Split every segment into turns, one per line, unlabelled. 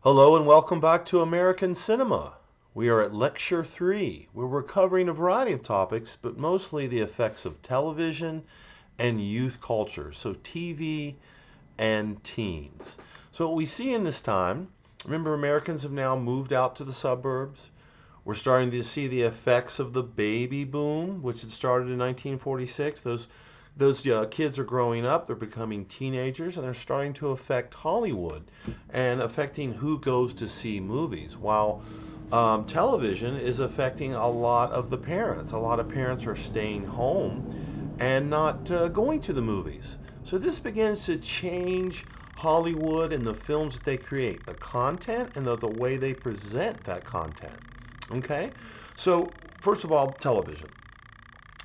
Hello and welcome back to American Cinema. We are at Lecture 3, where we're covering a variety of topics, but mostly the effects of television and youth culture, so TV and teens. So, what we see in this time, remember, Americans have now moved out to the suburbs. We're starting to see the effects of the baby boom, which had started in 1946. Those kids are growing up, they're becoming teenagers, and they're starting to affect Hollywood and affecting who goes to see movies. While television is affecting a lot of the parents. A lot of parents are staying home and not going to the movies. So this begins to change Hollywood and the films that they create, the content and the way they present that content. Okay? So, first of all, television.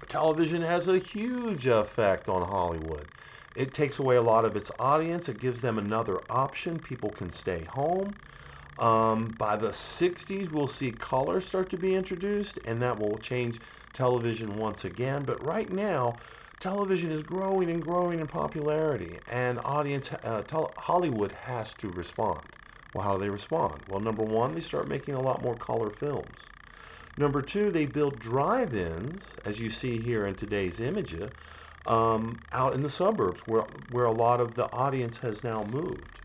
Television has a huge effect on Hollywood. It takes away a lot of its audience, it gives them another option. People can stay home. By the 60s, we'll see color start to be introduced, and that will change television once again. But right now, television is growing and growing in popularity, and Hollywood has to respond. Well, how do they respond? Well, number one, they start making a lot more color films. Number two, they build drive-ins, as you see here in today's image, out in the suburbs where a lot of the audience has now moved.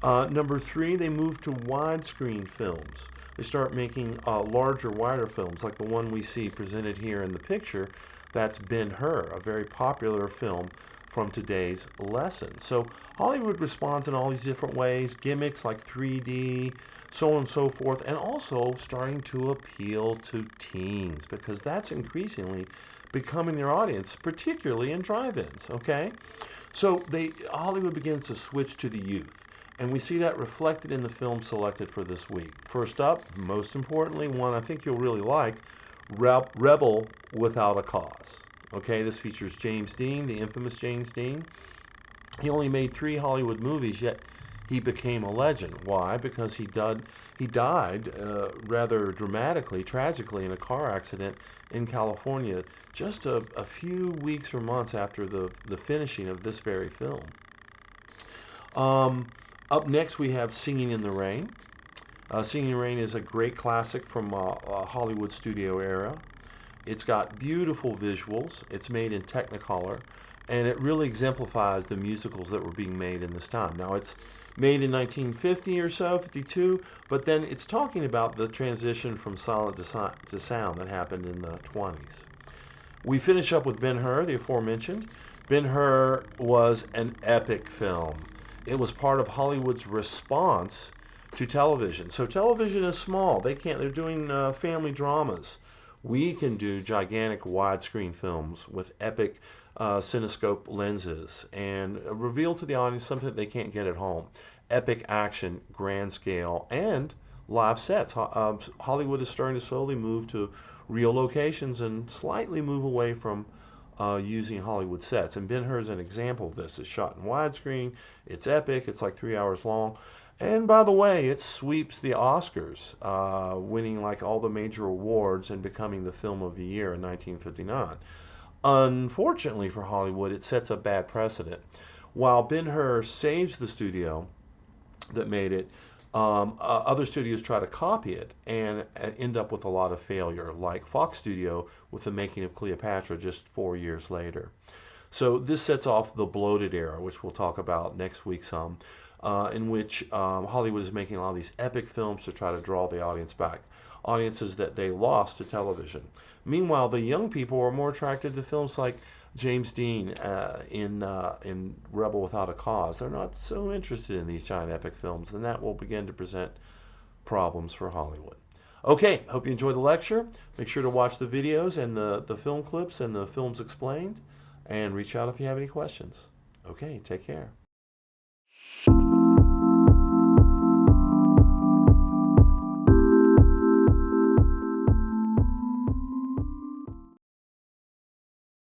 Number three, they move to widescreen films. They start making larger, wider films, like the one we see presented here in the picture. That's Ben-Hur, a very popular film from today's lesson. So Hollywood responds in all these different ways, gimmicks like 3D, so on and so forth, and also starting to appeal to teens because that's increasingly becoming their audience, particularly in drive-ins. Okay, so Hollywood begins to switch to the youth. And we see that reflected in the films selected for this week. First up, most importantly, one I think you'll really like, Rebel Without a Cause. Okay, this features James Dean, the infamous James Dean. He only made 3 Hollywood movies, yet he became a legend. Why? Because he died rather dramatically, tragically, in a car accident in California just a few weeks or months after the finishing of this very film. Um, Up next, we have Singing in the Rain. Singing in the Rain is a great classic from a Hollywood studio era. It's got beautiful visuals. It's made in Technicolor, and it really exemplifies the musicals that were being made in this time. Now, it's made in 1950 or so, 52, but then it's talking about the transition from silent to sound that happened in the 20s. We finish up with Ben-Hur, the aforementioned. Ben-Hur was an epic film. It was part of Hollywood's response to television. So television is small. They're doing family dramas. We can do gigantic widescreen films with epic cinescope lenses and reveal to the audience something they can't get at home. Epic action, grand scale, and live sets. Hollywood is starting to slowly move to real locations and slightly move away from using Hollywood sets. And Ben Hur is an example of this. It's shot in widescreen. It's epic. It's like 3 hours long. And by the way, it sweeps the Oscars, winning like all the major awards and becoming the film of the year in 1959. Unfortunately for Hollywood, it sets a bad precedent. While Ben Hur saves the studio that made it, other studios try to copy it and end up with a lot of failure, like Fox Studio with the making of Cleopatra just 4 years later. So this sets off the bloated era, which we'll talk about next week some, in which Hollywood is making a lot of these epic films to try to draw the audience back, audiences that they lost to television. Meanwhile, the young people are more attracted to films like James Dean in Rebel Without a Cause. They're not so interested in these giant epic films, and that will begin to present problems for Hollywood. Okay, hope you enjoyed the lecture. Make sure to watch the videos and the film clips and the films explained, and reach out if you have any questions. Okay, take care.